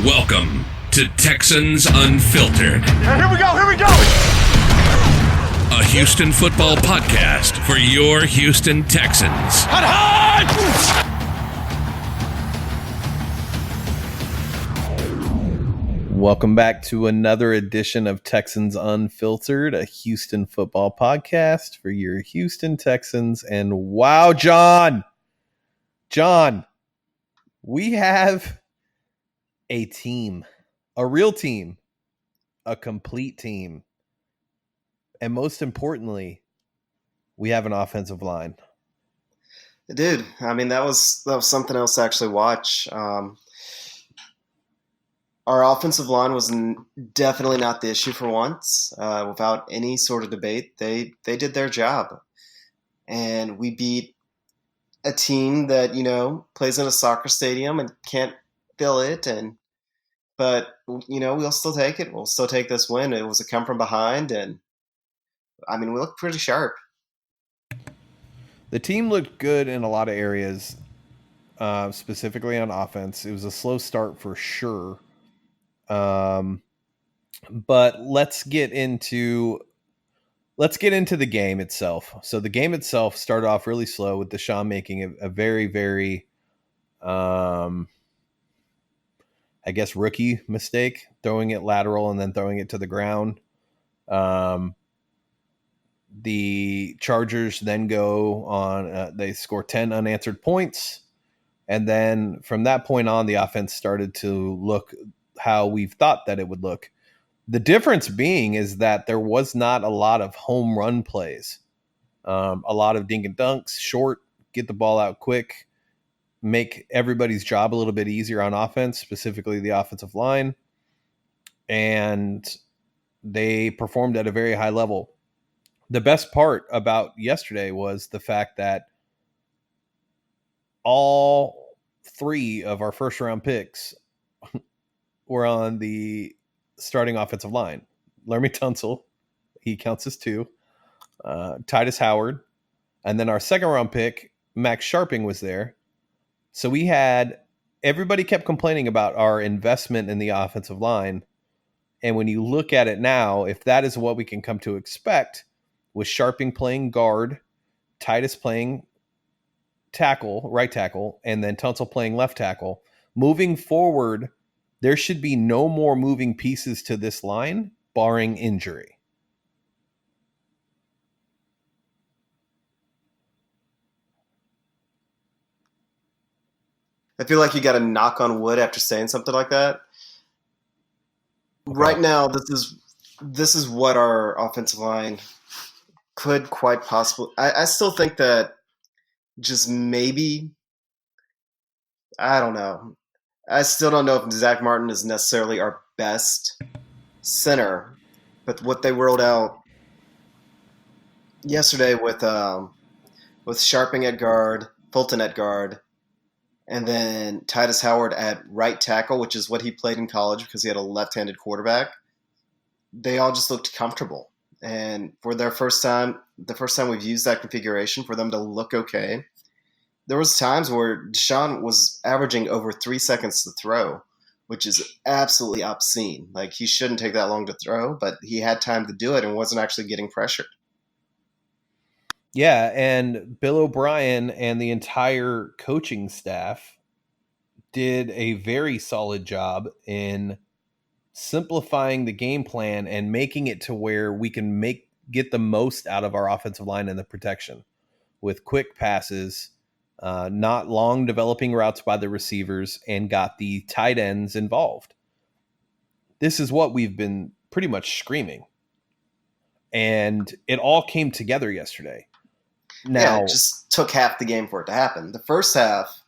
Welcome to Texans Unfiltered. Here we go! A Houston football podcast for your Houston Texans. Welcome back to another edition of Texans Unfiltered, a Houston football podcast for your Houston Texans. And wow, John, we have a team, a real team, a complete team. And most importantly, we have an offensive line. Dude, I mean, that was something else to actually watch. Our offensive line was definitely not the issue for once. Without any sort of debate, they did their job. And we beat a team that, plays in a soccer stadium and can't fill it. But we'll still take it. We'll still take this win. It was a come from behind. And, I mean, we looked pretty sharp. The team looked good in a lot of areas, specifically on offense. It was a slow start for sure. But let's get into the game itself. So the game itself started off really slow with Deshaun making a very, very, rookie mistake, throwing it lateral and then throwing it to the ground. The Chargers then go on, they score 10 unanswered points. And then from that point on, the offense started to look how we've thought that it would look. The difference being is that there was not a lot of home run plays. A lot of dink and dunks, short, get the ball out quick, make everybody's job a little bit easier on offense, specifically the offensive line. And they performed at a very high level. The best part about yesterday was the fact that all three of our first round picks were on the starting offensive line. Laremy Tunsil, he counts as two. Titus Howard. And then our second round pick, Max Sharping, was there. So we had, everybody kept complaining about our investment in the offensive line. And when you look at it now, if that is what we can come to expect, with Sharping playing guard, Titus playing right tackle, and then Tunsil playing left tackle, moving forward, there should be no more moving pieces to this line, barring injury. I feel like you got to knock on wood after saying something like that. Okay. Right now, this is what our offensive line could quite possibly. I still think that just maybe, I don't know. I still don't know if Zach Martin is necessarily our best center, but what they rolled out yesterday with Sharping at guard, Fulton at guard, and then Titus Howard at right tackle, which is what he played in college because he had a left-handed quarterback. They all just looked comfortable. And for the first time we've used that configuration, for them to look okay, there was times where Deshaun was averaging over 3 seconds to throw, which is absolutely obscene. Like, he shouldn't take that long to throw, but he had time to do it and wasn't actually getting pressured. Yeah, and Bill O'Brien and the entire coaching staff did a very solid job in simplifying the game plan and making it to where we can get the most out of our offensive line and the protection with quick passes, not long developing routes by the receivers, and got the tight ends involved. This is what we've been pretty much screaming. And it all came together yesterday. Now, it just took half the game for it to happen. The first half,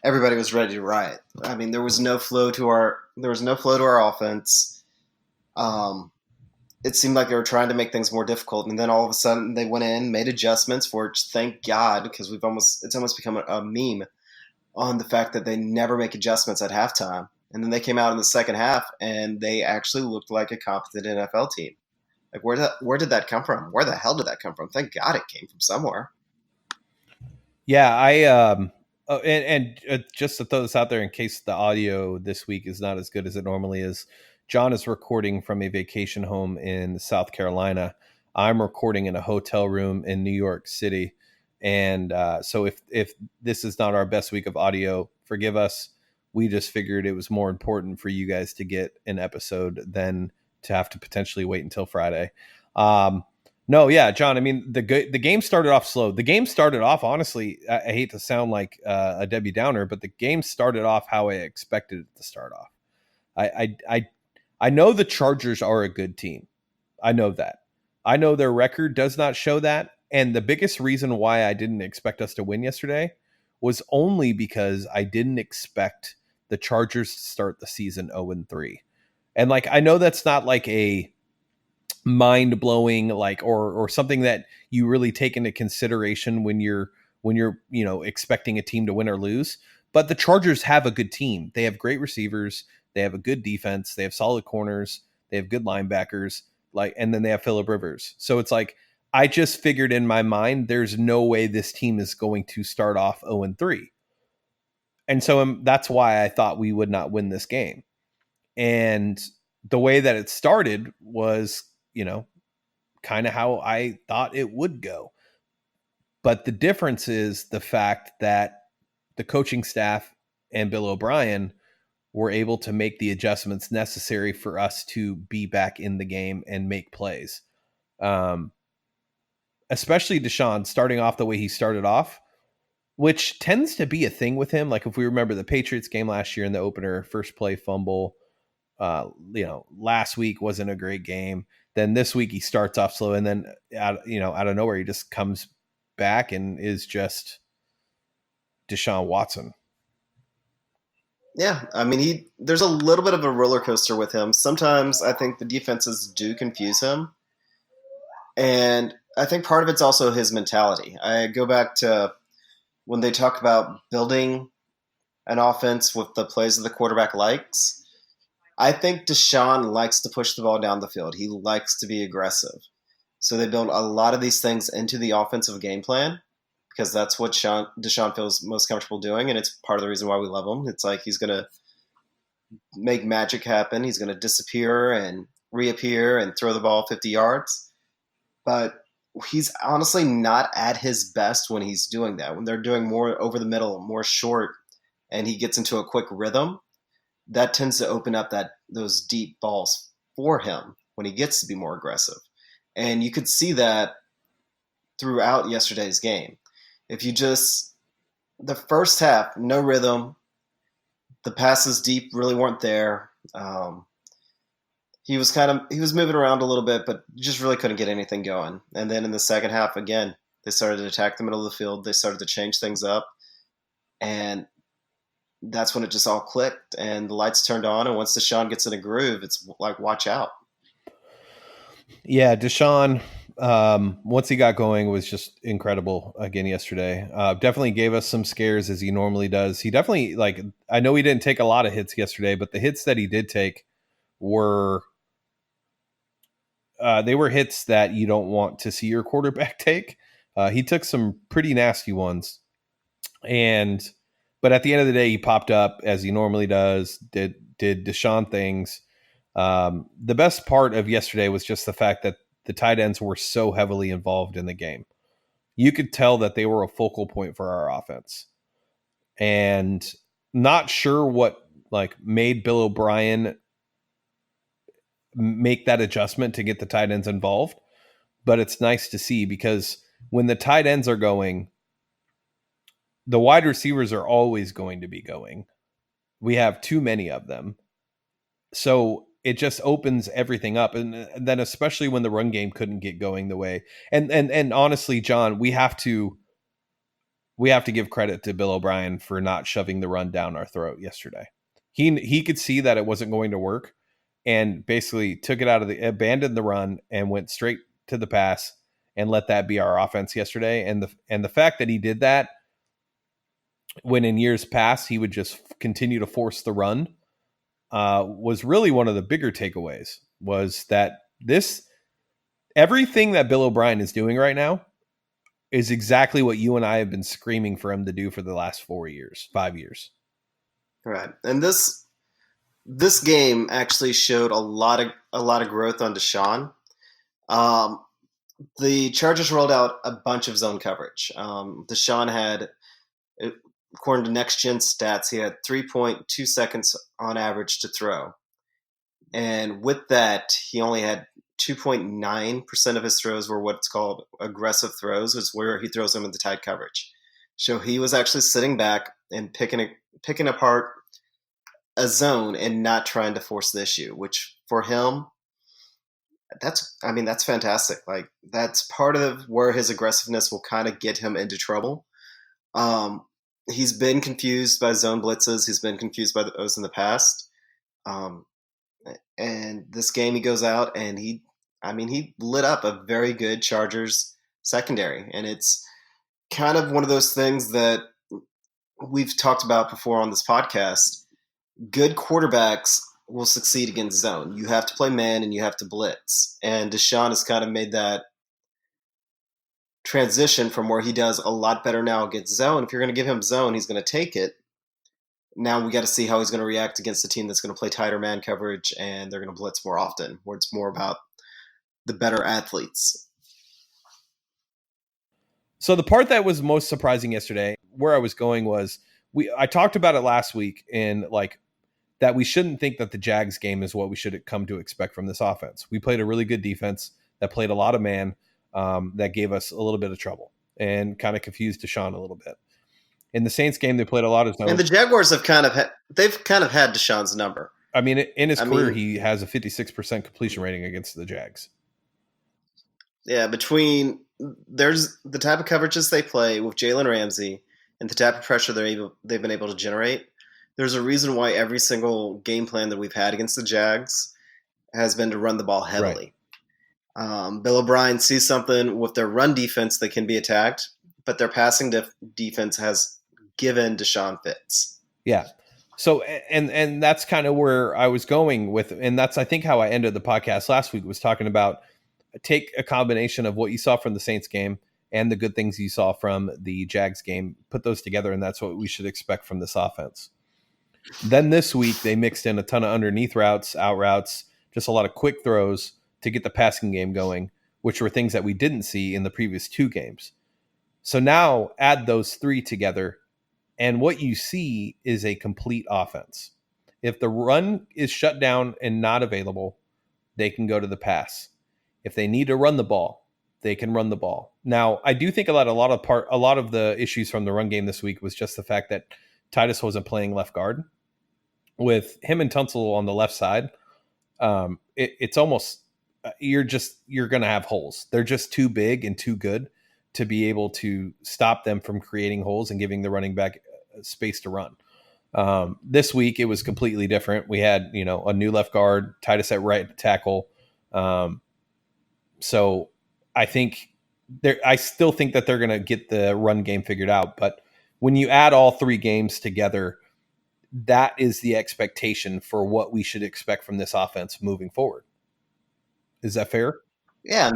everybody was ready to riot. I mean, there was no flow to our offense. It seemed like they were trying to make things more difficult, and then all of a sudden they went in, made adjustments for it. Thank God, because it's almost become a meme on the fact that they never make adjustments at halftime. And then they came out in the second half, and they actually looked like a competent NFL team. Like, where did that come from? Where the hell did that come from? Thank God it came from somewhere. Yeah, Oh, and just to throw this out there in case the audio this week is not as good as it normally is, John is recording from a vacation home in South Carolina. I'm recording in a hotel room in New York City. And so if this is not our best week of audio, forgive us. We just figured it was more important for you guys to get an episode than to have to potentially wait until Friday. No, yeah, John. I mean, the game started off slow. The game started off, honestly. I hate to sound like a Debbie Downer, but the game started off how I expected it to start off. I know the Chargers are a good team. I know that. I know their record does not show that, and the biggest reason why I didn't expect us to win yesterday was only because I didn't expect the Chargers to start the season 0-3. And like, I know that's not like a mind-blowing like or something that you really take into consideration when you're expecting a team to win or lose, but the Chargers have a good team. They have great receivers, they have a good defense, they have solid corners, they have good linebackers, like, and then they have Phillip Rivers. So it's like, I just figured in my mind there's no way this team is going to start off 0-3, and so that's why I thought we would not win this game. And the way that it started was, kind of how I thought it would go. But the difference is the fact that the coaching staff and Bill O'Brien were able to make the adjustments necessary for us to be back in the game and make plays. Especially Deshaun starting off the way he started off, which tends to be a thing with him. Like if we remember the Patriots game last year in the opener, first play fumble, last week wasn't a great game. Then this week he starts off slow, and then out of nowhere he just comes back and is just Deshaun Watson. Yeah, I mean, there's a little bit of a roller coaster with him. Sometimes I think the defenses do confuse him, and I think part of it's also his mentality. I go back to when they talk about building an offense with the plays that the quarterback likes. I think Deshaun likes to push the ball down the field. He likes to be aggressive. So they build a lot of these things into the offensive game plan because that's what Deshaun feels most comfortable doing, and it's part of the reason why we love him. It's like he's going to make magic happen. He's going to disappear and reappear and throw the ball 50 yards. But he's honestly not at his best when he's doing that. When they're doing more over the middle, more short, and he gets into a quick rhythm, that tends to open up those deep balls for him when he gets to be more aggressive. And you could see that throughout yesterday's game. If you the first half, no rhythm, the passes deep really weren't there. He was moving around a little bit, but just really couldn't get anything going. And then in the second half, again, they started to attack the middle of the field. They started to change things up. And that's when it just all clicked and the lights turned on. And once Deshaun gets in a groove, it's like, watch out. Yeah, Deshaun, once he got going, was just incredible again yesterday. Definitely gave us some scares as he normally does. He definitely, I know he didn't take a lot of hits yesterday, but the hits that he did take were they were hits that you don't want to see your quarterback take. He took some pretty nasty ones. But at the end of the day, he popped up as he normally does, did Deshaun things. The best part of yesterday was just the fact that the tight ends were so heavily involved in the game. You could tell that they were a focal point for our offense. And not sure what made Bill O'Brien make that adjustment to get the tight ends involved, but it's nice to see because when the tight ends are going, the wide receivers are always going to be going. We have too many of them. So it just opens everything up. And then especially when the run game couldn't get going the way. And honestly, John, we have to give credit to Bill O'Brien for not shoving the run down our throat yesterday. He could see that it wasn't going to work and basically abandoned the run and went straight to the pass and let that be our offense yesterday. And the fact that he did that, when in years past he would just continue to force the run, was really one of the bigger takeaways. Was that everything that Bill O'Brien is doing right now is exactly what you and I have been screaming for him to do for the last 5 years. Right. And this game actually showed a lot of growth on Deshaun. The Chargers rolled out a bunch of zone coverage. Deshaun had, according to Next Gen Stats, he had 3.2 seconds on average to throw. And with that, he only had 2.9% of his throws were what's called aggressive throws, is where he throws them into tight coverage. So he was actually sitting back and picking apart a zone and not trying to force the issue, which for him, that's fantastic. Like, that's part of where his aggressiveness will kind of get him into trouble. He's been confused by zone blitzes. He's been confused by those in the past. And this game he goes out and he lit up a very good Chargers secondary. And it's kind of one of those things that we've talked about before on this podcast. Good quarterbacks will succeed against zone. You have to play man and you have to blitz. And Deshaun has kind of made that transition from where he does a lot better now against zone. If you're going to give him zone, he's going to take it. Now we got to see how he's going to react against a team that's going to play tighter man coverage and they're going to blitz more often, where it's more about the better athletes. So the part that was most surprising yesterday, where I was going was, I talked about it last week, and like that we shouldn't think that the Jags game is what we should come to expect from this offense. We played a really good defense that played a lot of man, that gave us a little bit of trouble and kind of confused Deshaun a little bit. In the Saints game, they played a lot of zone. And the Jaguars have kind of had Deshaun's number. I mean, in his career, he has a 56% completion rating against the Jags. Yeah, there's the type of coverages they play with Jalen Ramsey and the type of pressure they've been able to generate. There's a reason why every single game plan that we've had against the Jags has been to run the ball heavily. Right. Bill O'Brien sees something with their run defense that can be attacked, but their passing defense has given Deshaun fits. Yeah. So, and that's kind of where I was going with, and that's, I think, how I ended the podcast last week, was talking about take a combination of what you saw from the Saints game and the good things you saw from the Jags game, put those together, and that's what we should expect from this offense. Then this week, they mixed in a ton of underneath routes, out routes, just a lot of quick throws to get the passing game going, which were things that we didn't see in the previous two games. So now add those three together, and what you see is a complete offense. If the run is shut down and not available, they can go to the pass. If they need to run the ball, they can run the ball. Now, I do think a lot of the issues from the run game this week was just the fact that Titus wasn't playing left guard. With him and Tunsil on the left side, it's almost you're going to have holes. They're just too big and too good to be able to stop them from creating holes and giving the running back space to run. This week, it was completely different. We had, a new left guard, Titus at right tackle. So I still think that they're going to get the run game figured out. But when you add all three games together, that is the expectation for what we should expect from this offense moving forward. Is that fair? Yeah,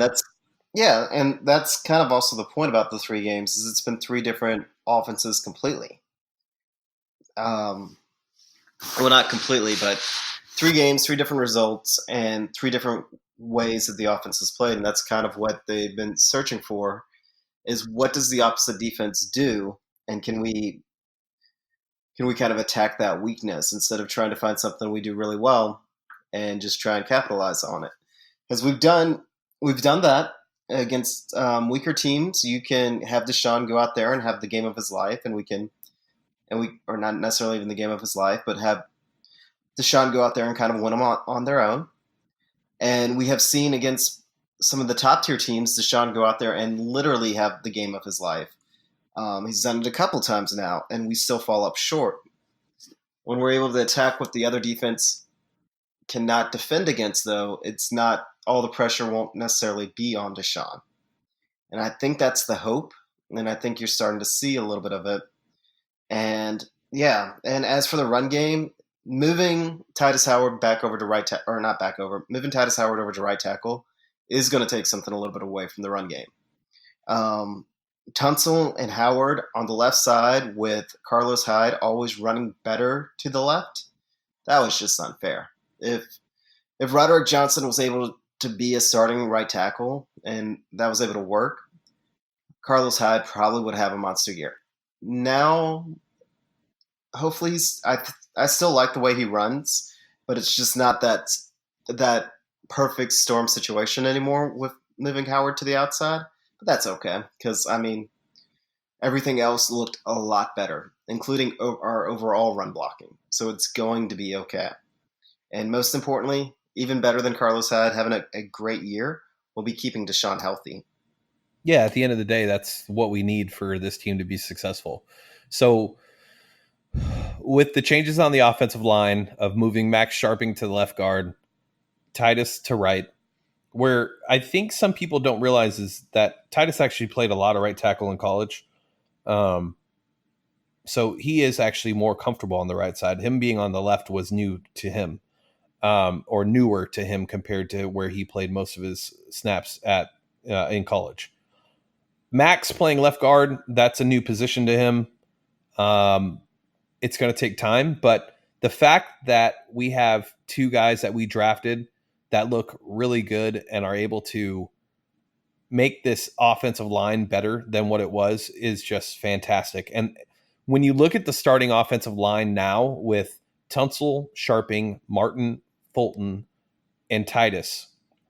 and that's kind of also the point about the three games, is it's been three different offenses completely. Well, not completely, but 3 games, 3 different results, and 3 different ways that the offense has played, and that's kind of what they've been searching for, is what does the opposite defense do, and can we kind of attack that weakness instead of trying to find something we do really well and just try and capitalize on it. Because we've done that against weaker teams. You can have Deshaun go out there and have the game of his life, and we or not necessarily even the game of his life, but have Deshaun go out there and kind of win them on their own. And we have seen against some of the top tier teams, Deshaun go out there and literally have the game of his life. He's done it a couple times now, and we still fall up short. When we're able to attack what the other defense cannot defend against, though, it's not all the pressure won't necessarily be on Deshaun. And I think that's the hope, and I think you're starting to see a little bit of it. And yeah, and as for the run game, moving Titus Howard back over to moving Titus Howard over to right tackle is going to take something a little bit away from the run game. Tunsil and Howard on the left side with Carlos Hyde always running better to the left. That was just unfair. If Roderick Johnson was able to be a starting right tackle and that was able to work, Carlos Hyde probably would have a monster year. Now, hopefully, I still like the way he runs, but it's just not that perfect storm situation anymore with moving Howard to the outside. But that's okay because everything else looked a lot better, including our overall run blocking. So it's going to be okay. And most importantly, even better than Carlos Hyde having a great year, we'll be keeping Deshaun healthy. Yeah, at the end of the day, that's what we need for this team to be successful. So with the changes on the offensive line of moving Max Sharping to the left guard, Titus to right, where I think some people don't realize is that Titus actually played a lot of right tackle in college. So he is actually more comfortable on the right side. Him being on the left was new to him, or newer to him compared to where he played most of his snaps at in college. Max playing left guard, that's a new position to him. It's going to take time, but the fact that we have two guys that we drafted that look really good and are able to make this offensive line better than what it was is just fantastic. And when you look at the starting offensive line now with Tunsil, Sharping, Martin, Fulton, and Titus,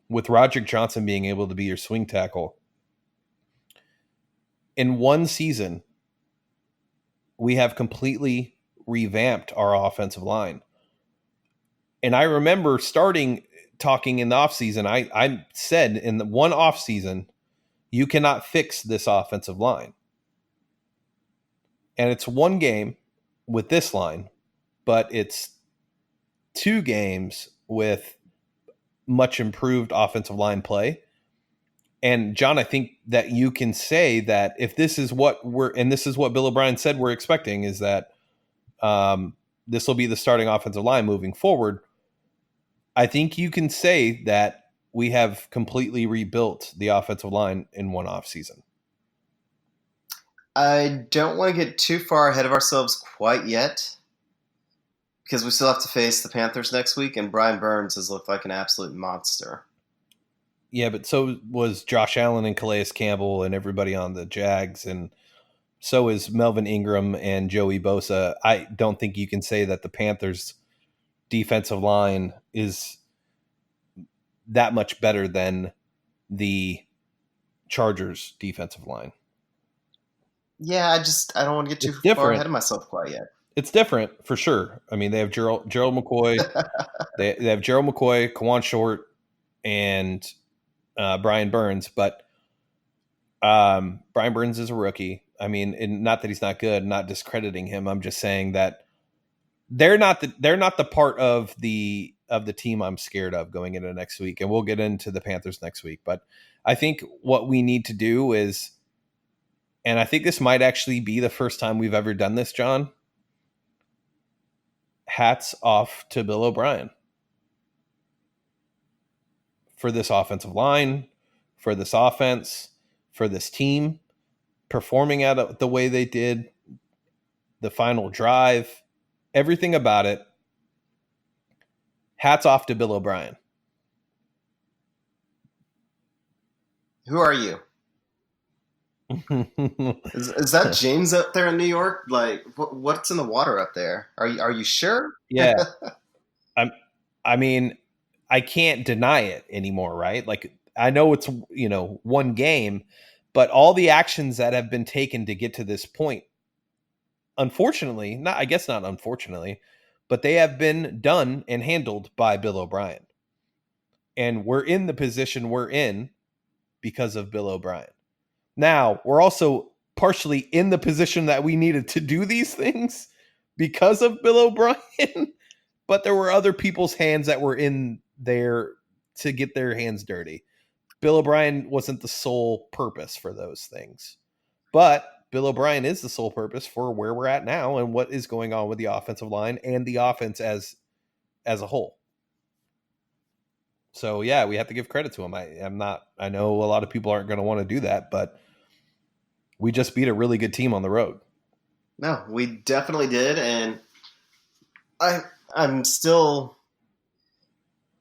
with Roderick Johnson being able to be your swing tackle, in one season, we have completely revamped our offensive line. And I remember talking in the offseason, I said in the one offseason, you cannot fix this offensive line. And it's one game with this line, but it's 2 games with much improved offensive line play. And John, I think that you can say that if this is what this is what Bill O'Brien said we're expecting, is that this will be the starting offensive line moving forward. I think you can say that we have completely rebuilt the offensive line in one offseason. I don't want to get too far ahead of ourselves quite yet because we still have to face the Panthers next week, and Brian Burns has looked like an absolute monster. Yeah, but so was Josh Allen and Calais Campbell and everybody on the Jags, and so is Melvin Ingram and Joey Bosa. I don't think you can say that the Panthers' defensive line is that much better than the Chargers' defensive line. Yeah, I don't want to get too far ahead of myself quite yet. It's different for sure. I mean, they have Gerald McCoy, they have Gerald McCoy, Kawan Short, and Brian Burns, but Brian Burns is a rookie. I mean, and not that he's not good, not discrediting him. I'm just saying that they're not the part of the team I'm scared of going into next week. And we'll get into the Panthers next week. But I think what we need to do is, and I think this might actually be the first time we've ever done this, John. Hats off to Bill O'Brien for this offensive line, for this offense, for this team performing at the way they did, the final drive, everything about it. Hats off to Bill O'Brien. Who are you? Is that James up there in New York? Like, what's in the water up there? Are you sure? Yeah. I mean, I can't deny it anymore, right? Like, I know it's, one game, but all the actions that have been taken to get to this point, unfortunately, not unfortunately, but they have been done and handled by Bill O'Brien. And we're in the position we're in because of Bill O'Brien. Now, we're also partially in the position that we needed to do these things because of Bill O'Brien, but there were other people's hands that were in there to get their hands dirty. Bill O'Brien wasn't the sole purpose for those things, but Bill O'Brien is the sole purpose for where we're at now and what is going on with the offensive line and the offense as a whole. So yeah, we have to give credit to him. I know a lot of people aren't going to want to do that, but We just beat a really good team on the road. No, we definitely did, and I'm still.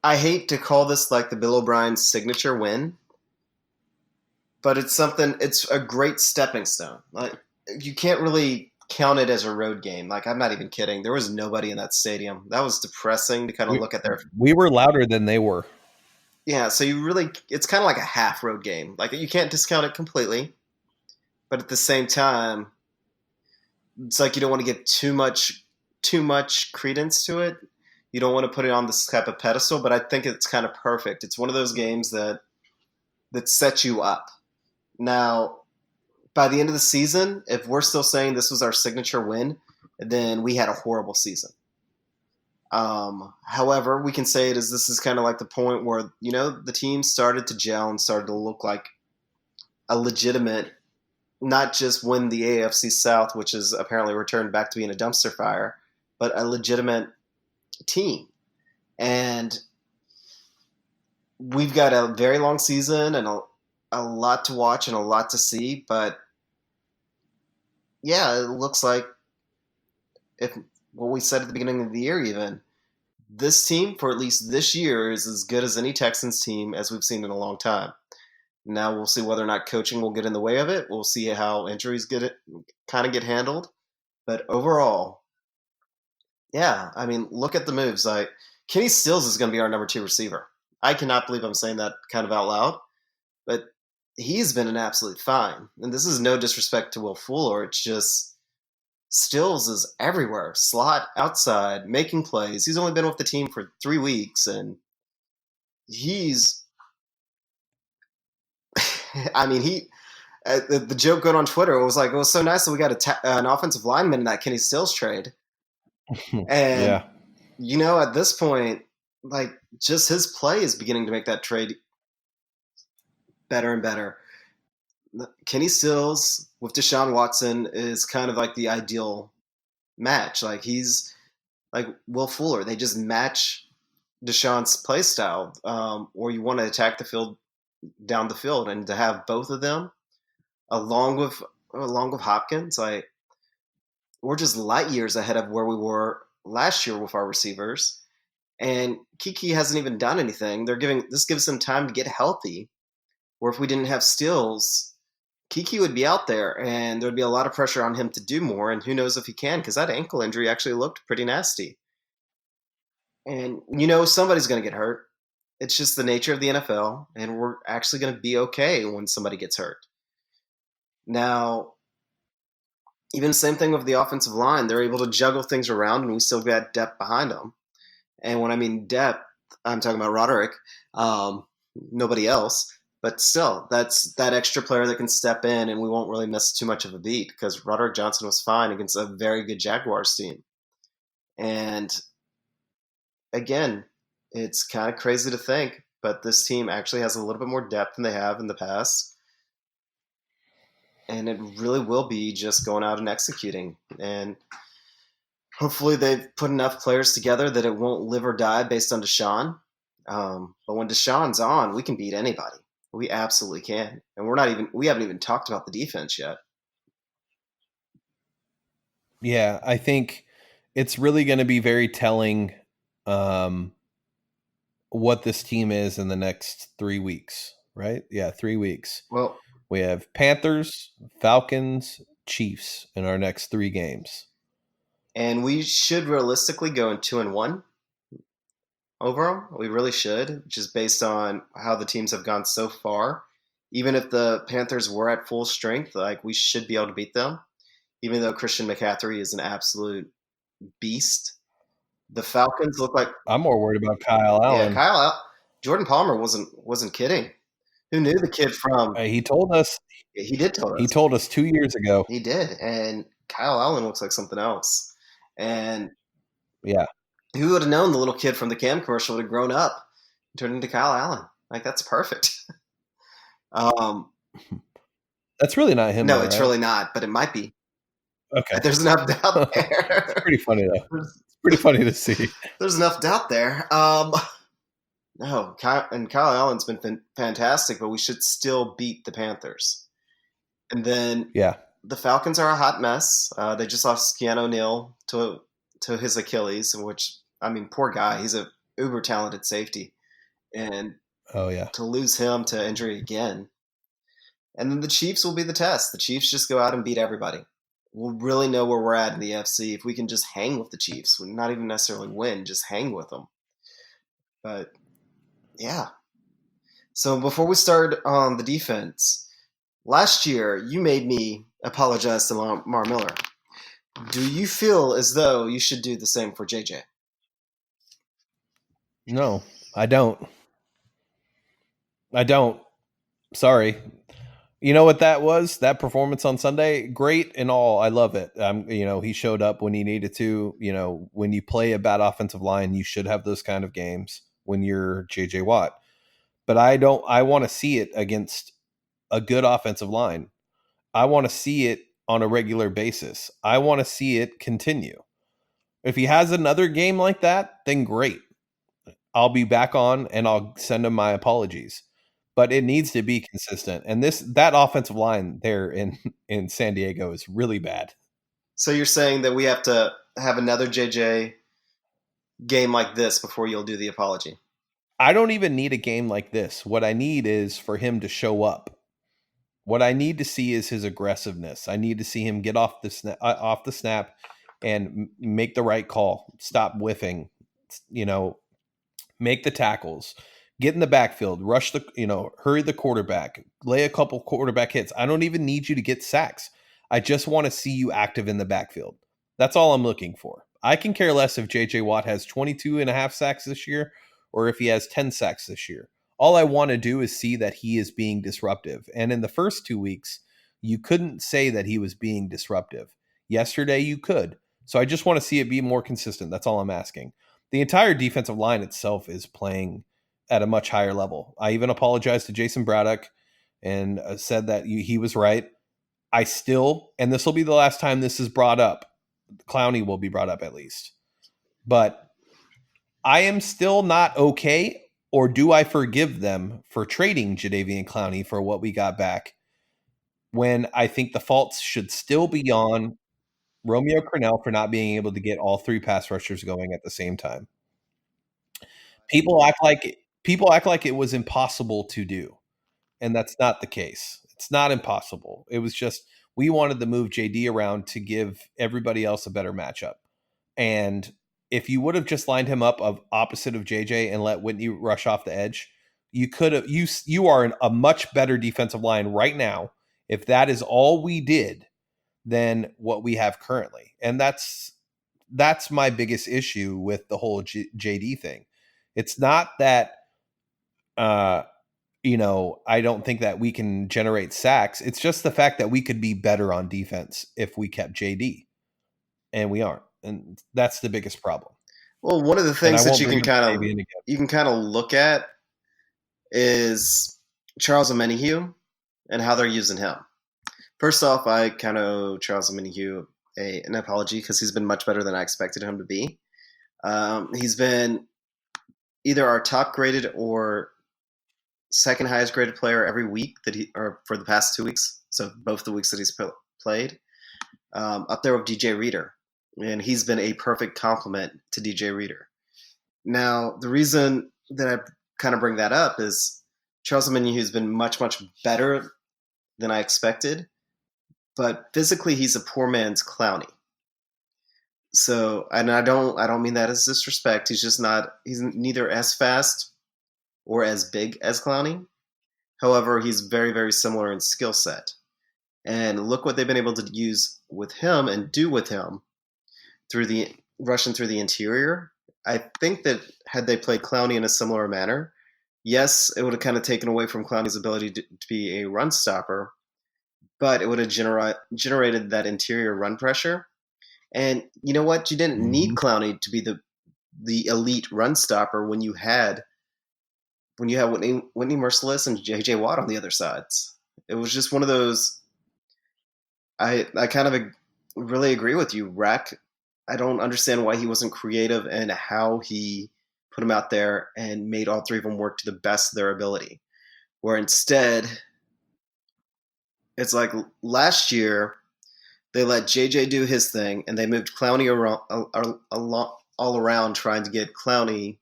I hate to call this like the Bill O'Brien signature win, but it's something. It's a great stepping stone. Like you can't really count it as a road game. Like I'm not even kidding. There was nobody in that stadium. That was depressing to kind of look at their. We were louder than they were. Yeah, so it's kind of like a half road game. Like you can't discount it completely, but at the same time, it's like you don't want to give too much credence to it. You don't want to put it on this type of pedestal, but I think it's kind of perfect. It's one of those games that sets you up. Now, by the end of the season, if we're still saying this was our signature win, then we had a horrible season. However, we can say this is kind of like the point where, the team started to gel and started to look like a legitimate, not just win the AFC South, which is apparently returned back to being a dumpster fire, but a legitimate team. And we've got a very long season and a lot to watch and a lot to see, but yeah, it looks like if what we said at the beginning of the year, even this team for at least this year is as good as any Texans team as we've seen in a long time. Now we'll see whether or not coaching will get in the way of it. We'll see how injuries get handled. But overall, yeah, I mean, look at the moves. Like Kenny Stills is going to be our number 2 receiver. I cannot believe I'm saying that kind of out loud, but he's been an absolute fine. And this is no disrespect to Will Fuller. It's just Stills is everywhere, slot, outside, making plays. He's only been with the team for 3 weeks, and he's I mean, the joke going on Twitter was like, it was so nice that we got an offensive lineman in that Kenny Stills trade. And, yeah. At this point, like, just his play is beginning to make that trade better and better. Kenny Stills with Deshaun Watson is kind of like the ideal match. Like, he's like Will Fuller. They just match Deshaun's play style, or you want to attack the field down the field, and to have both of them along with Hopkins, like we're just light years ahead of where we were last year with our receivers. And Kiki hasn't even done anything. This gives him time to get healthy. Where if we didn't have Stills, Kiki would be out there, and there'd be a lot of pressure on him to do more. And who knows if he can, because that ankle injury actually looked pretty nasty. And somebody's going to get hurt. It's just the nature of the NFL, and we're actually going to be okay when somebody gets hurt. Now, even the same thing with the offensive line. They're able to juggle things around, and we still got depth behind them. And when I mean depth, I'm talking about Roderick, nobody else. But still, that's that extra player that can step in, and we won't really miss too much of a beat because Roderick Johnson was fine against a very good Jaguars team. And again, it's kind of crazy to think, but this team actually has a little bit more depth than they have in the past. And it really will be just going out and executing. And hopefully they've put enough players together that it won't live or die based on Deshaun. But when Deshaun's on, we can beat anybody. We absolutely can. And we haven't even talked about the defense yet. Yeah, I think it's really going to be very telling what this team is in the next 3 weeks, right? Yeah, 3 weeks. Well, we have Panthers, Falcons, Chiefs in our next 3 games. And we should realistically go in 2-1 overall. We really should, just based on how the teams have gone so far. Even if the Panthers were at full strength, like we should be able to beat them. Even though Christian McCaffrey is an absolute beast. The Falcons look like I'm more worried about Kyle Allen. Yeah, Jordan Palmer wasn't kidding. Who knew the kid from? He told us. He did tell us. He told us 2 years ago. He did, and Kyle Allen looks like something else. And yeah, who would have known the little kid from the Cam commercial would have grown up and turned into Kyle Allen? Like that's perfect. That's really not him. No, though, it's right? really not, but it might be. Okay, there's enough doubt there. It's pretty funny though. It's pretty funny to see. There's enough doubt there. No, Kyle Allen's been fantastic, but we should still beat the Panthers. And then Yeah. the Falcons are a hot mess. They just lost Keanu O'Neal to his Achilles, which, I mean, poor guy. He's a uber talented safety. And Oh, yeah. to lose him to injury again. And then the Chiefs will be the test. The Chiefs just go out and beat everybody. We'll really know where we're at in the FC if we can just hang with the Chiefs. Not even necessarily win, just hang with them. But, yeah. So before we start on the defense, last year you made me apologize to Lamar Miller. Do you feel as though you should do the same for JJ? No, I don't. Sorry. You know what that was? That performance on Sunday, great and all. I love it. He showed up when he needed to. When you play a bad offensive line, you should have those kind of games when you're JJ Watt. But I want to see it against a good offensive line. I want to see it on a regular basis. I want to see it continue. If he has another game like that, then great. I'll be back on and I'll send him my apologies. But it needs to be consistent. And that offensive line there in San Diego is really bad. So you're saying that we have to have another JJ game like this before you'll do the apology? I don't even need a game like this. What I need is for him to show up. What I need to see is his aggressiveness. I need to see him get off the snap and make the right call. Stop whiffing. Make the tackles. Get in the backfield. Rush hurry the quarterback. Lay a couple quarterback hits. I don't even need you to get sacks. I just want to see you active in the backfield. That's all I'm looking for. I can care less if JJ Watt has 22 and a half sacks this year or if he has 10 sacks this year. All I want to do is see that he is being disruptive. And in the first 2 weeks, you couldn't say that he was being disruptive. Yesterday, you could. So I just want to see it be more consistent. That's all I'm asking. The entire defensive line itself is playing at a much higher level. I even apologized to Jason Braddock and said that he was right. I still, and this will be the last time this is brought up, Clowney will be brought up at least. But I am still not okay, or do I forgive them for trading Jadeveon Clowney for what we got back when I think the faults should still be on Romeo Crennel for not being able to get all three pass rushers going at the same time. People act like it was impossible to do, and that's not the case. It's not impossible. It was just we wanted to move JD around to give everybody else a better matchup. And if you would have just lined him up of opposite of JJ and let Whitney rush off the edge, you could have you are a much better defensive line right now if that is all we did than what we have currently. And that's my biggest issue with the whole JD thing. It's not that I don't think that we can generate sacks. It's just the fact that we could be better on defense if we kept JD, and we aren't. And that's the biggest problem. Well, one of the things that you can kind of look at is Charles Omenihu and how they're using him. First off, I kind of owe Charles Omenihu an apology because he's been much better than I expected him to be. He's been either our top graded or second highest graded player every week or for the past 2 weeks. So both the weeks that he's played, up there with DJ Reader. And he's been a perfect complement to DJ Reader. Now, the reason that I kind of bring that up is Charles Omenihu has been much, much better than I expected. But physically, he's a poor man's Clowney. So, and I don't mean that as disrespect. He's neither as fast or as big as Clowney. However, he's very, very similar in skill set. And look what they've been able to use with him and do with him rushing through the interior. I think that had they played Clowney in a similar manner, yes, it would have kind of taken away from Clowney's ability to be a run stopper, but it would have generated that interior run pressure. And you know what? You didn't need Clowney to be the elite run stopper when you had Whitney Merciless and JJ Watt on the other sides. It was just one of those. I kind of really agree with you, Rack. I don't understand why he wasn't creative and how he put him out there and made all three of them work to the best of their ability. Where instead, It's like last year they let JJ do his thing, and they moved Clowney all around trying to get Clowney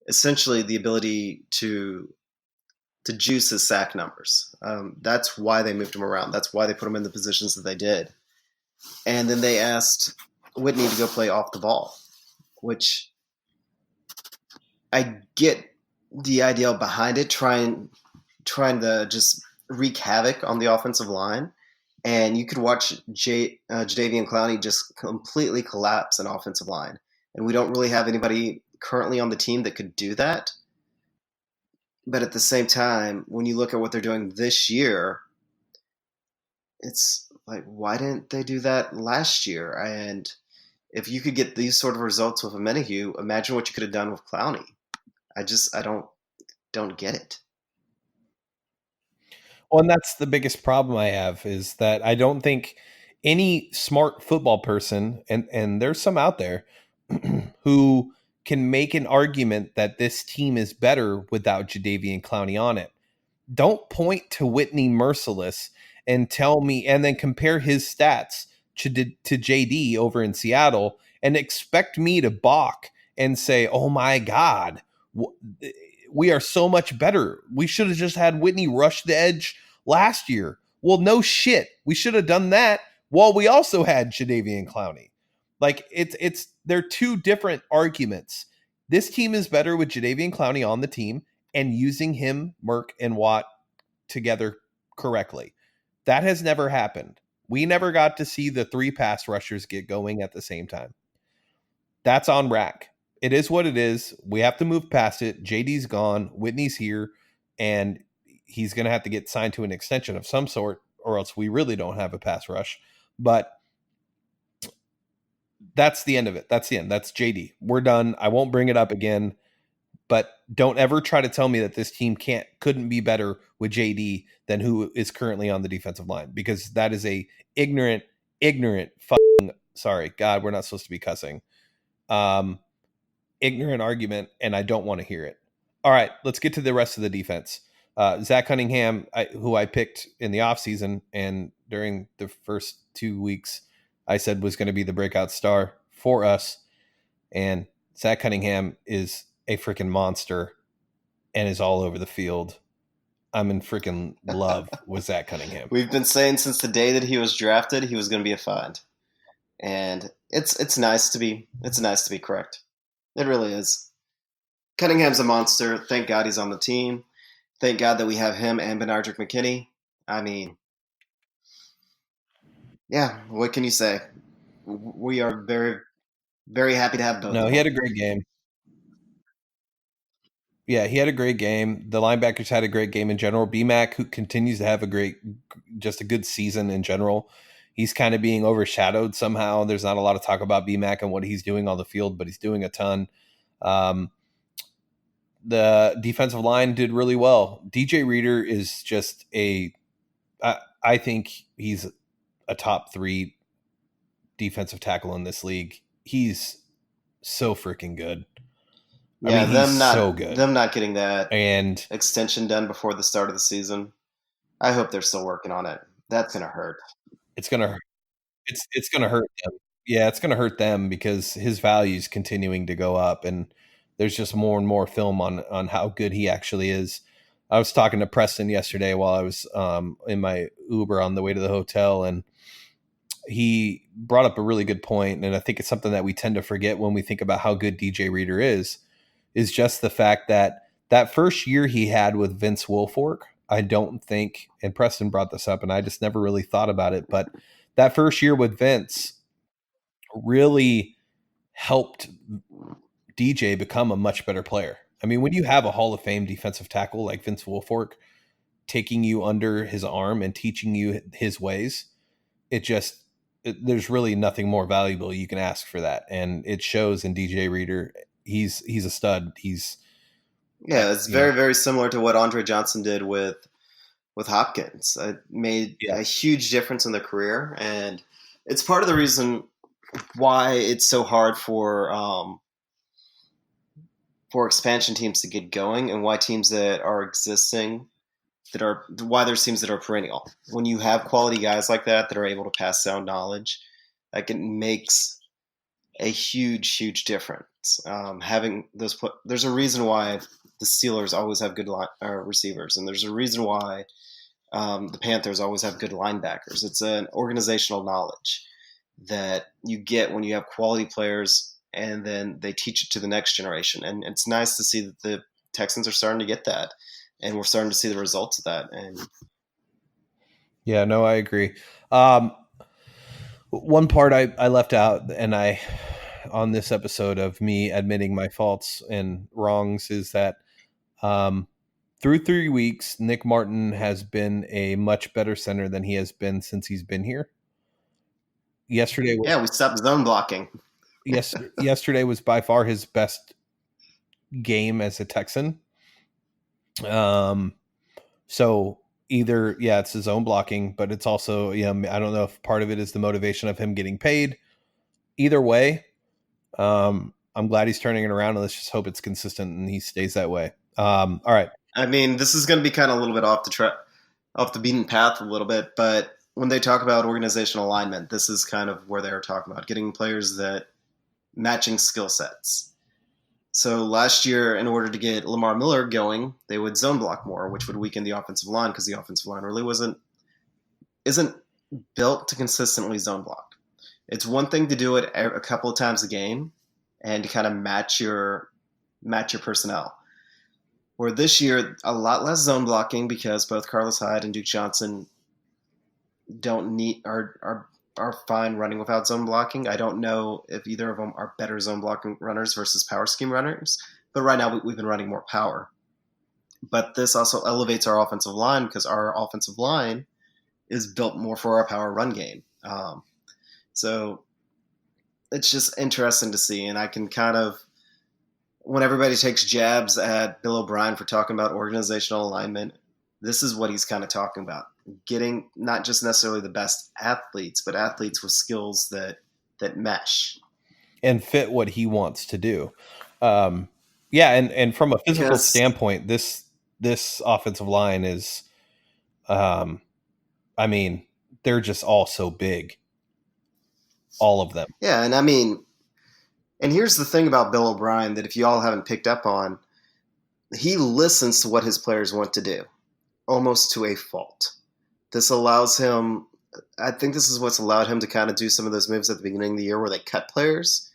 essentially the ability to juice his sack numbers. That's why they moved him around. That's why they put him in the positions that they did. And then they asked Whitney to go play off the ball, which I get the idea behind it, trying to just wreak havoc on the offensive line. And you could watch Jadeveon Clowney just completely collapse an offensive line. And we don't really have anybody currently on the team that could do that. But at the same time, when you look at what they're doing this year, it's like, why didn't they do that last year? And if you could get these sort of results with a Menahue, imagine what you could have done with Clowney. I don't get it. Well, and that's the biggest problem I have, is that I don't think any smart football person, and there's some out there, who can make an argument that this team is better without Jadeveon Clowney on it. Don't point to Whitney Merciless and tell me, and then compare his stats to JD over in Seattle and expect me to balk and say, oh my God, we are so much better. We should have just had Whitney rush the edge last year. Well, no shit. We should have done that while we also had Jadeveon Clowney. Like, they're two different arguments. This team is better with Jadeveon Clowney on the team and using him, Merck, and Watt together correctly. That has never happened. We never got to see the three pass rushers get going at the same time. That's on rack. It is what it is. We have to move past it. JD's gone. Whitney's here. And he's going to have to get signed to an extension of some sort, or else we really don't have a pass rush. But that's the end of it. That's the end. That's JD. We're done. I won't bring it up again. But don't ever try to tell me that this team couldn't be better with JD than who is currently on the defensive line, because that is a ignorant fucking, sorry, God, we're not supposed to be cussing. Ignorant argument, and I don't want to hear it. All right, let's get to the rest of the defense. Zach Cunningham, who I picked in the offseason and during the first 2 weeks, I said was going to be the breakout star for us. And Zach Cunningham is a freaking monster and is all over the field. I'm in freaking love with Zach Cunningham. We've been saying since the day that he was drafted, he was going to be a find. And it's nice to be correct. It really is. Cunningham's a monster. Thank God he's on the team. Thank God that we have him and Benardrick McKinney. I mean, yeah, what can you say? We are very, very happy to have both. No, he had a great game. Yeah, he had a great game. The linebackers had a great game in general. BMAC, who continues to have just a good season in general. He's kind of being overshadowed somehow. There's not a lot of talk about BMAC and what he's doing on the field, but he's doing a ton. The defensive line did really well. DJ Reader is just I think he's a top 3 defensive tackle in this league. He's so freaking good. Yeah, so good. Them not getting that and extension done before the start of the season. I hope they're still working on it. That's gonna hurt. It's gonna hurt. It's gonna hurt them. Yeah, it's gonna hurt them because his value is continuing to go up, and there's just more and more film on how good he actually is. I was talking to Preston yesterday while I was in my Uber on the way to the hotel, and he brought up a really good point, and I think it's something that we tend to forget when we think about how good DJ Reader is just the fact that first year he had with Vince Wilfork, I don't think, and Preston brought this up, and I just never really thought about it, but that first year with Vince really helped DJ become a much better player. I mean, when you have a Hall of Fame defensive tackle like Vince Wilfork taking you under his arm and teaching you his ways, there's really nothing more valuable you can ask for that. And it shows in DJ Reader. He's a stud. It's very, very similar to what Andre Johnson did with Hopkins. It made a huge difference in their career, and it's part of the reason why it's so hard for expansion teams to get going, and why teams that are existing why there's teams that are perennial. When you have quality guys like that are able to pass sound knowledge, like, it makes a huge difference. Having there's a reason why the Steelers always have good receivers, and there's a reason why the Panthers always have good linebackers. It's an organizational knowledge that you get when you have quality players, and then they teach it to the next generation. And it's nice to see that the Texans are starting to get that, and we're starting to see the results of that. And yeah, no, I agree. One part I left out, and on this episode of me admitting my faults and wrongs, is that through 3 weeks, Nick Martin has been a much better center than he has been since he's been here. Yesterday was, we stopped zone blocking. yesterday was by far his best game as a Texan. So either, it's his own blocking, but it's also, I don't know if part of it is the motivation of him getting paid. Either way, I'm glad he's turning it around, and let's just hope it's consistent and he stays that way. All right. I mean, this is going to be kind of a little bit off the beaten path a little bit, but when they talk about organizational alignment, this is kind of where they're talking about getting players that matching skill sets. So last year, in order to get Lamar Miller going, they would zone block more, which would weaken the offensive line, because the offensive line really isn't built to consistently zone block. It's one thing to do it a couple of times a game and to kind of match your personnel. Where this year, a lot less zone blocking, because both Carlos Hyde and Duke Johnson are fine running without zone blocking. I don't know if either of them are better zone blocking runners versus power scheme runners, but right now we've been running more power. But this also elevates our offensive line, because our offensive line is built more for our power run game. So it's just interesting to see, and I can kind of, when everybody takes jabs at Bill O'Brien for talking about organizational alignment, this is what he's kind of talking about. Getting not just necessarily the best athletes, but athletes with skills that mesh and fit what he wants to do. And from a physical standpoint, this offensive line is, they're just all so big, all of them. Yeah, and I mean, and here's the thing about Bill O'Brien that if you all haven't picked up on, he listens to what his players want to do, almost to a fault. This allows him, I think this is what's allowed him to kind of do some of those moves at the beginning of the year where they cut players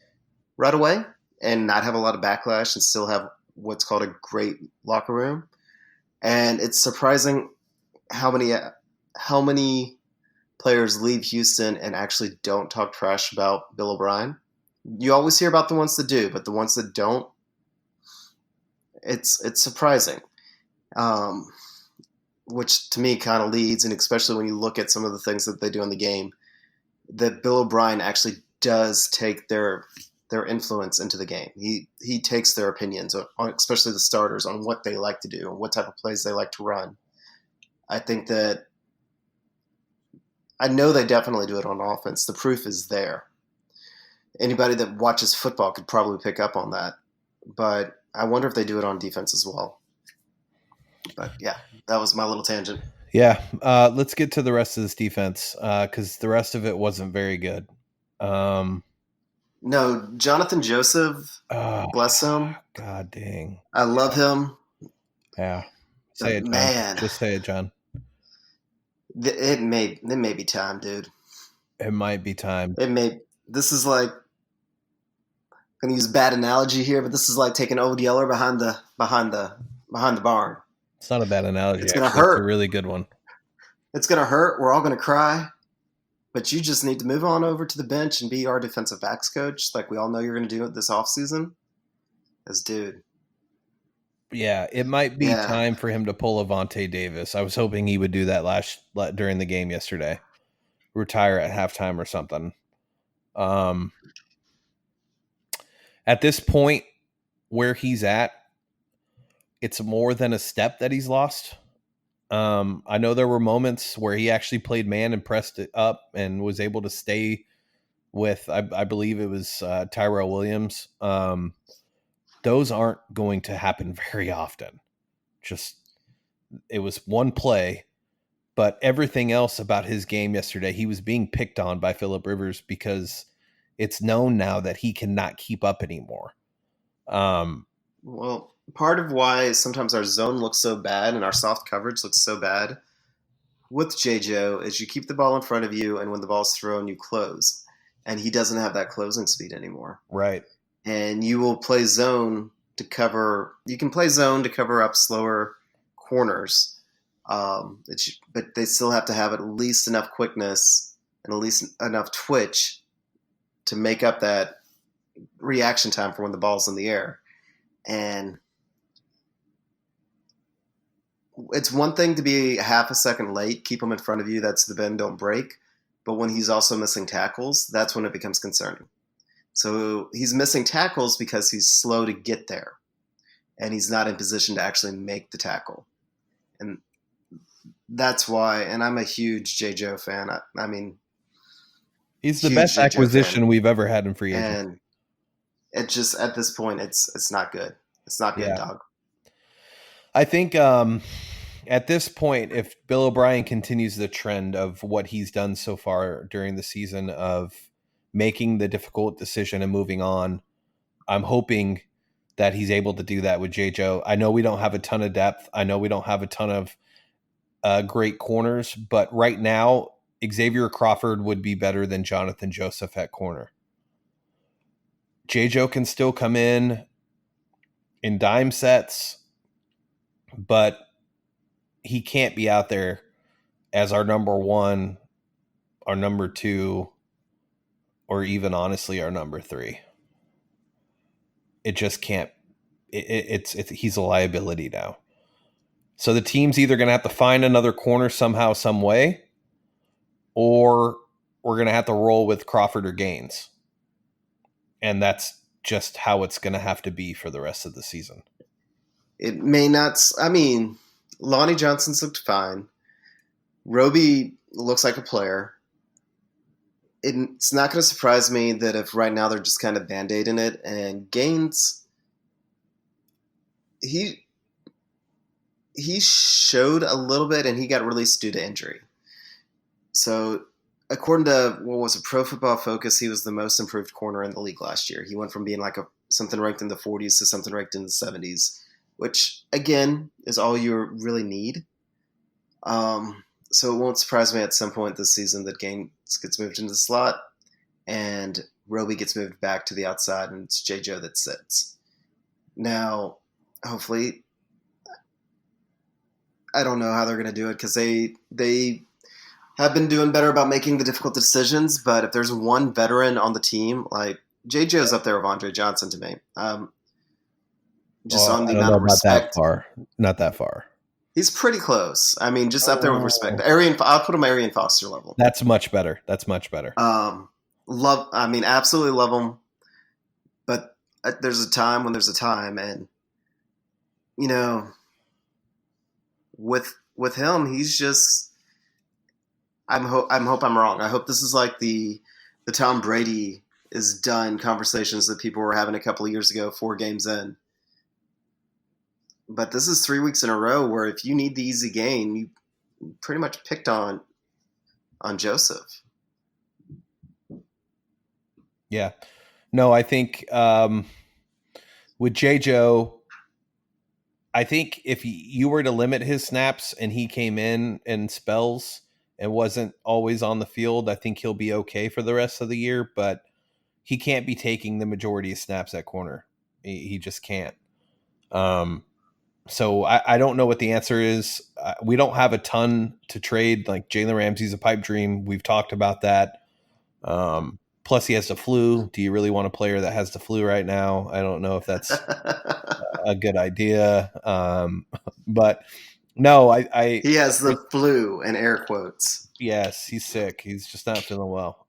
right away and not have a lot of backlash and still have what's called a great locker room. And it's surprising how many players leave Houston and actually don't talk trash about Bill O'Brien. You always hear about the ones that do, but the ones that don't, it's surprising. Which to me kind of leads, and especially when you look at some of the things that they do in the game, that Bill O'Brien actually does take their influence into the game. He takes their opinions, on especially the starters, on what they like to do and what type of plays they like to run. I think that, I know they definitely do it on offense. The proof is there. Anybody that watches football could probably pick up on that. But I wonder if they do it on defense as well. But yeah, that was my little tangent. Yeah, let's get to the rest of this defense, because the rest of it wasn't very good. No, Jonathan Joseph, bless him. God dang. I love him. Yeah. Say it, John. Man. Just say it, John. It may be time, dude. It might be time. This is like, I'm going to use a bad analogy here, but this is like taking Old Yeller behind the barn. It's not a bad analogy. It's going to hurt. It's a really good one. It's going to hurt. We're all going to cry. But you just need to move on over to the bench and be our defensive backs coach, like we all know you're going to do it this offseason. Dude. Yeah, it might be time for him to pull Avonte Davis. I was hoping he would do that during the game yesterday. Retire at halftime or something. At this point where he's at, it's more than a step that he's lost. I know there were moments where he actually played man and pressed it up and was able to stay with, I believe it was Tyrell Williams. Those aren't going to happen very often. Just It was one play, but everything else about his game yesterday, he was being picked on by Phillip Rivers because it's known now that he cannot keep up anymore. Well, part of why sometimes our zone looks so bad and our soft coverage looks so bad with J-Joe is you keep the ball in front of you, and when the ball's thrown, you close. And he doesn't have that closing speed anymore. Right. And you will play zone to cover – you can play zone to cover up slower corners, but they still have to have at least enough quickness and at least enough twitch to make up that reaction time for when the ball's in the air. And it's one thing to be half a second late, keep him in front of you, that's the bend, don't break. But when he's also missing tackles, that's when it becomes concerning. So he's missing tackles because he's slow to get there, and he's not in position to actually make the tackle. And that's why, and I'm a huge J-Joe fan. I mean, he's the best acquisition we've ever had in free agency. And it just, at this point, it's not good. It's not good, dog. I think at this point, if Bill O'Brien continues the trend of what he's done so far during the season of making the difficult decision and moving on, I'm hoping that he's able to do that with J-Joe. I know we don't have a ton of depth. I know we don't have a ton of great corners, but right now, Xavier Crawford would be better than Jonathan Joseph at corner. J-Joe can still come in dime sets, but he can't be out there as our number one, our number two, or even honestly our number three. It just can't. He's a liability now. So the team's either going to have to find another corner somehow, some way, or we're going to have to roll with Crawford or Gaines. And that's just how it's going to have to be for the rest of the season. It may not. I mean, Lonnie Johnson's looked fine. Roby looks like a player. It's not going to surprise me that if right now they're just kind of Band-Aiding it. And Gaines, he showed a little bit, and he got released due to injury. So according to what was a Pro Football Focus, he was the most improved corner in the league last year. He went from being like something ranked in the 40s to something ranked in the 70s, which, again, is all you really need. So it won't surprise me at some point this season that Gaines gets moved into the slot and Roby gets moved back to the outside, and it's J-Joe that sits. Now, hopefully, I don't know how they're going to do it because they have been doing better about making the difficult decisions, but if there's one veteran on the team, like J-Joe's up there with Andre Johnson to me. Just on the amount of respect. Not that far. He's pretty close. I mean, just up there with respect. I'll put him Arian Foster level. That's much better. Absolutely love him. But there's a time when there's a time, and you know, with him, he's just. I hope I'm wrong. I hope this is like the Tom Brady is done conversations that people were having a couple of years ago, 4 games in. But this is 3 weeks in a row where if you need the easy gain, you pretty much picked on Joseph. Yeah. No, I think with J-Joe, I think if you were to limit his snaps and he came in spells and wasn't always on the field, I think he'll be okay for the rest of the year, but he can't be taking the majority of snaps at corner. He just can't. So I don't know what the answer is. We don't have a ton to trade. Like Jalen Ramsey's a pipe dream. We've talked about that. Plus he has the flu. Do you really want a player that has the flu right now? I don't know if that's a good idea. But no, he has the flu in air quotes. Yes, he's sick. He's just not feeling well.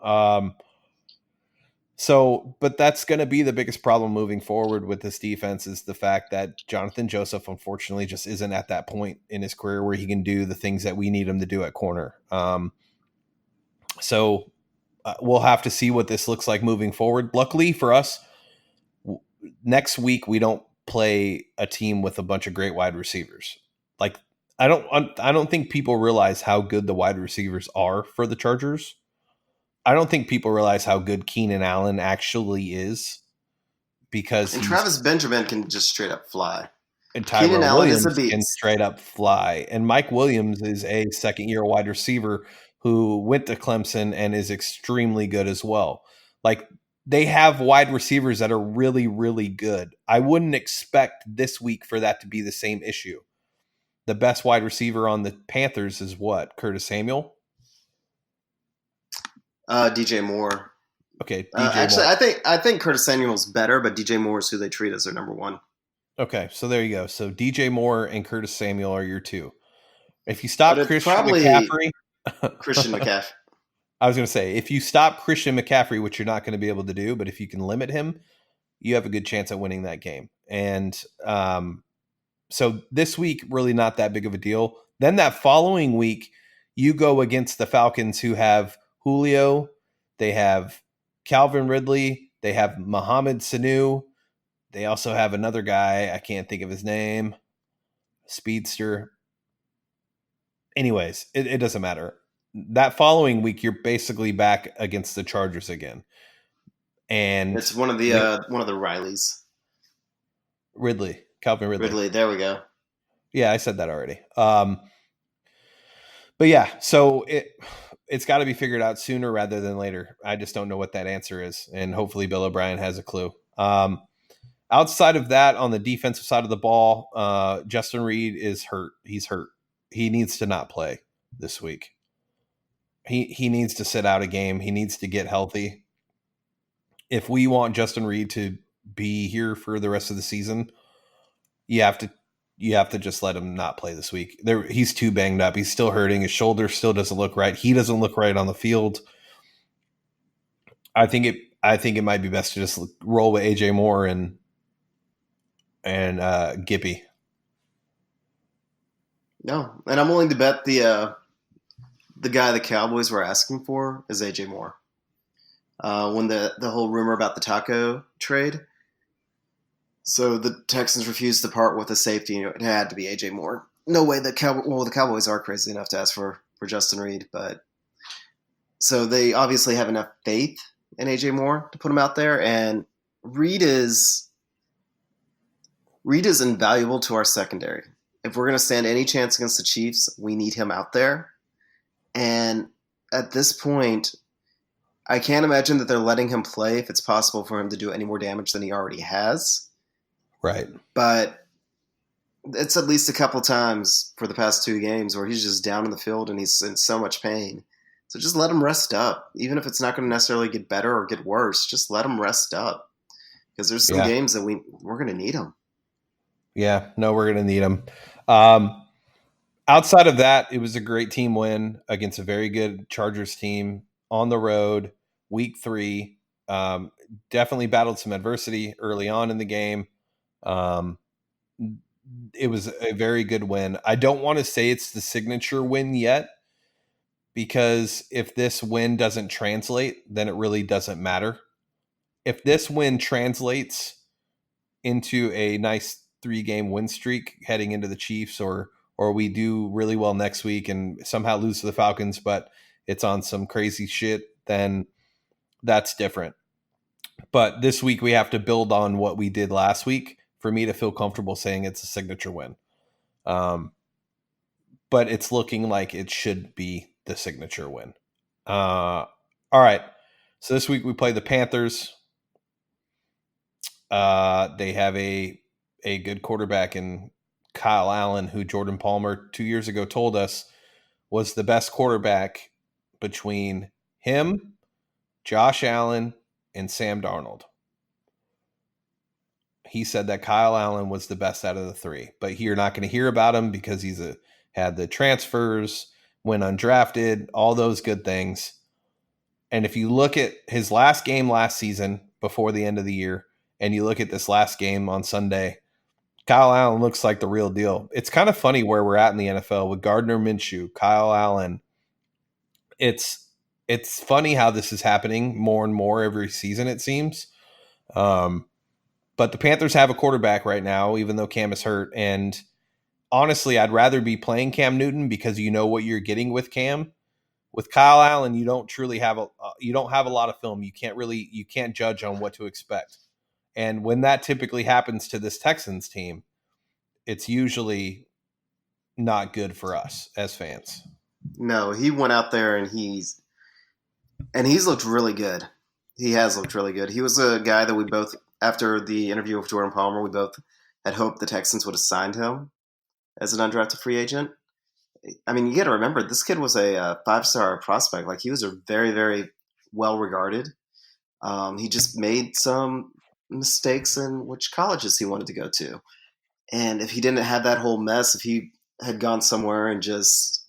But that's going to be the biggest problem moving forward with this defense is the fact that Jonathan Joseph, unfortunately, just isn't at that point in his career where he can do the things that we need him to do at corner. So we'll have to see what this looks like moving forward. Luckily for us, next week we don't play a team with a bunch of great wide receivers. Like I don't think people realize how good the wide receivers are for the Chargers. I don't think people realize how good Keenan Allen actually is because And he's Travis Benjamin can just straight up fly. and Keenan Tyrell Allen is a Williams can beast. straight up fly. And Mike Williams is a second-year wide receiver who went to Clemson and is extremely good as well. Like, they have wide receivers that are really, really good. I wouldn't expect this week for that to be the same issue. The best wide receiver on the Panthers is what? Curtis Samuel? DJ Moore. Okay, DJ actually, Moore. I think Curtis Samuel's better, but DJ Moore is who they treat as their number one. Okay, so there you go. So DJ Moore and Curtis Samuel are your two. If you stop But it's Christian probably McCaffrey, Christian McCaffrey. I was going to say, if you stop Christian McCaffrey, which you're not going to be able to do, but if you can limit him, you have a good chance at winning that game. And so this week, really not that big of a deal. Then that following week, you go against the Falcons, who have Julio, they have Calvin Ridley, they have Mohamed Sanu. They also have another guy, I can't think of his name, speedster. Anyways, it doesn't matter. That following week, you're basically back against the Chargers again. And it's one of the Rileys. Calvin Ridley. Ridley, there we go. Yeah, I said that already. But yeah, so it's got to be figured out sooner rather than later. I just don't know what that answer is, and hopefully Bill O'Brien has a clue. Outside of that, on the defensive side of the ball, Justin Reed is hurt. He's hurt. He needs to not play this week. He needs to sit out a game. He needs to get healthy. If we want Justin Reed to be here for the rest of the season, you have to just let him not play this week. He's too banged up. He's still hurting. His shoulder still doesn't look right. He doesn't look right on the field. I think it might be best to just roll with AJ Moore and Gippy. No, and I'm willing to bet the guy the Cowboys were asking for is AJ Moore. When the whole rumor about the taco trade, so the Texans refused to part with a safety. It had to be AJ Moore. No way the Cowboys are crazy enough to ask for Justin Reed, but so they obviously have enough faith in AJ Moore to put him out there, and Reed is invaluable to our secondary. If we're going to stand any chance against the Chiefs, we need him out there. And at this point, I can't imagine that they're letting him play if it's possible for him to do any more damage than he already has. Right. But it's at least a couple times for the past 2 games where he's just down in the field and he's in so much pain. So just let him rest up. Even if it's not going to necessarily get better or get worse, just let him rest up. Because there's some games that we're going to need him. Yeah, no, we're going to need him. Outside of that, it was a great team win against a very good Chargers team on the road, week 3. Definitely battled some adversity early on in the game. It was a very good win. I don't want to say it's the signature win yet, because if this win doesn't translate, then it really doesn't matter. If this win translates into a nice 3-game win streak heading into the Chiefs, or we do really well next week and somehow lose to the Falcons, but it's on some crazy shit, then that's different. But this week we have to build on what we did last week for me to feel comfortable saying it's a signature win. But it's looking like it should be the signature win. All right. So this week we play the Panthers. They have a good quarterback in Kyle Allen, who Jordan Palmer 2 years ago told us was the best quarterback between him, Josh Allen, and Sam Darnold. He said that Kyle Allen was the best out of the 3, but you're not going to hear about him because he's had the transfers, went undrafted, all those good things. And if you look at his last game last season before the end of the year, and you look at this last game on Sunday, Kyle Allen looks like the real deal. It's kind of funny where we're at in the NFL with Gardner Minshew, Kyle Allen. It's funny how this is happening more and more every season, it seems. But the Panthers have a quarterback right now, even though Cam is hurt, and honestly, I'd rather be playing Cam Newton because you know what you're getting with Cam. With Kyle Allen, you don't truly have you don't have a lot of film. You can't judge on what to expect. And when that typically happens to this Texans team, it's usually not good for us as fans. No, he went out there and he's looked really good. He has looked really good. He was a guy that we both, after the interview with Jordan Palmer, we both had hoped the Texans would have signed him as an undrafted free agent. I mean, you got to remember, this kid was a 5-star prospect. Like, he was a very, very well regarded. He just made some mistakes in which colleges he wanted to go to. And if he didn't have that whole mess, if he had gone somewhere and just,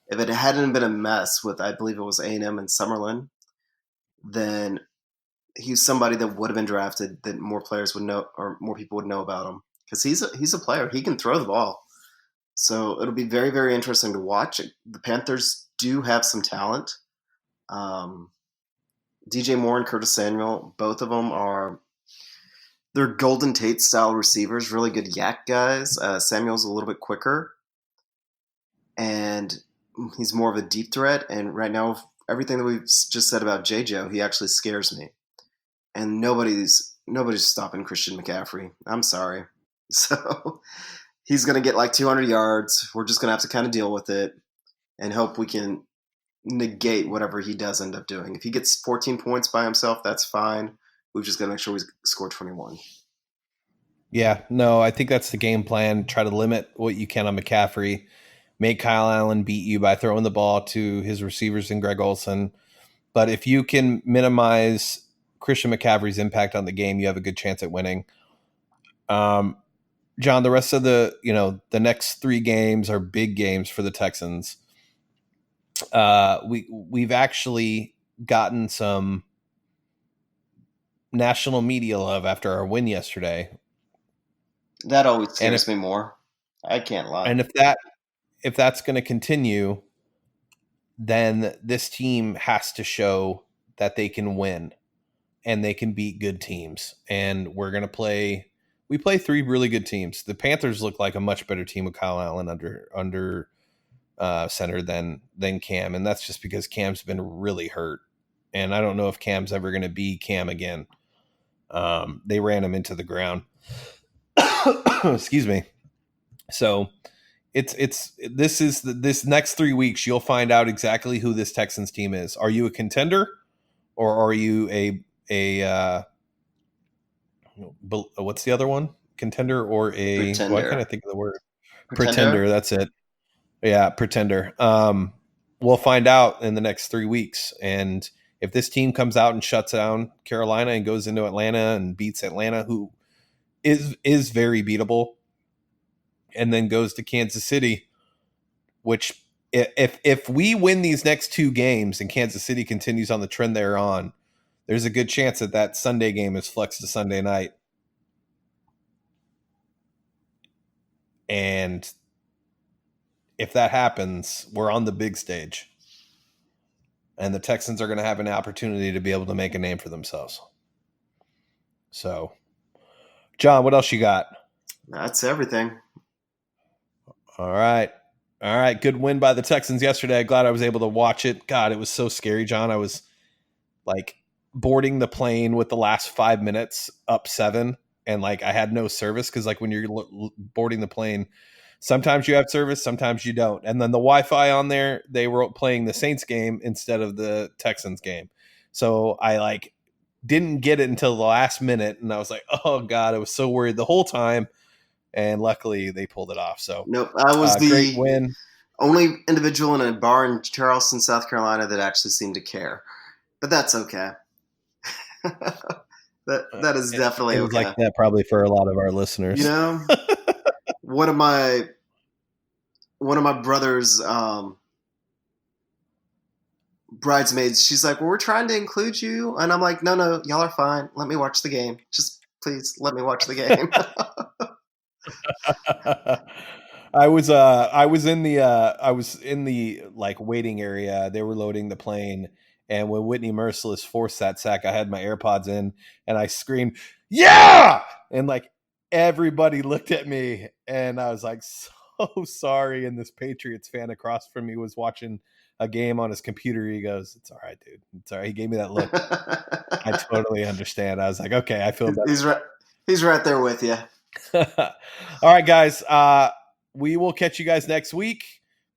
if it hadn't been a mess with, I believe it was A&M and Summerlin, then he's somebody that would have been drafted that more players would know, or more people would know about him, because he's a player. He can throw the ball. So it'll be very, very interesting to watch. The Panthers do have some talent. DJ Moore and Curtis Samuel, both of them they're Golden Tate style receivers, really good yak guys. Samuel's a little bit quicker, and he's more of a deep threat. And right now, everything that we've just said about JJ, he actually scares me. And nobody's stopping Christian McCaffrey. I'm sorry. So he's going to get like 200 yards. We're just going to have to kind of deal with it and hope we can negate whatever he does end up doing. If he gets 14 points by himself, that's fine. We've just got to make sure we score 21. Yeah, no, I think that's the game plan. Try to limit what you can on McCaffrey. Make Kyle Allen beat you by throwing the ball to his receivers and Greg Olsen. But if you can minimize Christian McCaffrey's impact on the game, you have a good chance at winning. John, the rest of the next 3 games are big games for the Texans. We've actually gotten some national media love after our win yesterday. That always scares me more. I can't lie. And if that's going to continue, then this team has to show that they can win and they can beat good teams. And we play 3 really good teams. The Panthers look like a much better team with Kyle Allen under center than Cam. And that's just because Cam's been really hurt. And I don't know if Cam's ever going to be Cam again. They ran him into the ground. Excuse me. So this next 3 weeks, you'll find out exactly who this Texans team is. Are you a contender, or are you what's the other one? Contender or a Pretender. Why can't I think of the word? Pretender. That's it. Yeah, pretender. We'll find out in the next 3 weeks. And if this team comes out and shuts down Carolina and goes into Atlanta and beats Atlanta, who is very beatable, and then goes to Kansas City, which if we win these next 2 games and Kansas City continues on the trend they're on, there's a good chance that Sunday game is flexed to Sunday night. And if that happens, we're on the big stage. And the Texans are going to have an opportunity to be able to make a name for themselves. So, John, what else you got? That's everything. All right. Good win by the Texans yesterday. Glad I was able to watch it. God, it was so scary, John. I was like boarding the plane with the last 5 minutes up 7. And like I had no service because like when you're boarding the plane, sometimes you have service, sometimes you don't. And then the Wi-Fi on there, they were playing the Saints game instead of the Texans game. So I like didn't get it until the last minute. And I was like, oh God, I was so worried the whole time. And luckily they pulled it off. So nope, I was the great win. Only individual in a bar in Charleston, South Carolina that actually seemed to care. But that's okay. That is definitely it was okay. Like that probably for a lot of our listeners. You know, one of my brother's bridesmaids, she's like, well, we're trying to include you. And I'm like, no, y'all are fine. Let me watch the game. Just please let me watch the game. I was in the like waiting area. They were loading the plane, and when Whitney Merciless forced that sack, I had my AirPods in and I screamed, "Yeah!" And like everybody looked at me, and I was like, so sorry. And this Patriots fan across from me was watching a game on his computer. He goes, "It's all right, dude. It's all right." He gave me that look. I totally understand. I was like, okay, I feel better. He's right there with you. All right, guys. We will catch you guys next week.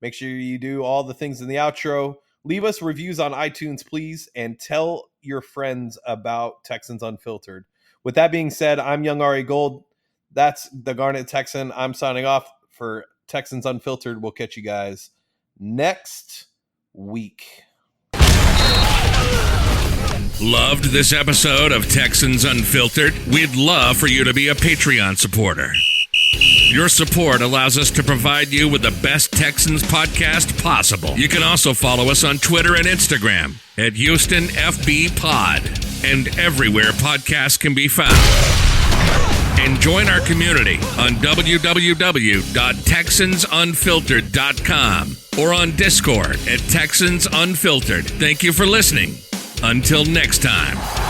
Make sure you do all the things in the outro. Leave us reviews on iTunes, please, and tell your friends about Texans Unfiltered. With that being said, I'm YoungAriGold. That's the Garnet Texan. I'm signing off for Texans Unfiltered. We'll catch you guys next week. Loved this episode of Texans Unfiltered? We'd love for you to be a Patreon supporter. Your support allows us to provide you with the best Texans podcast possible. You can also follow us on Twitter and Instagram at HoustonFBPod and everywhere podcasts can be found. And join our community on www.texansunfiltered.com or on Discord at Texans Unfiltered. Thank you for listening. Until next time.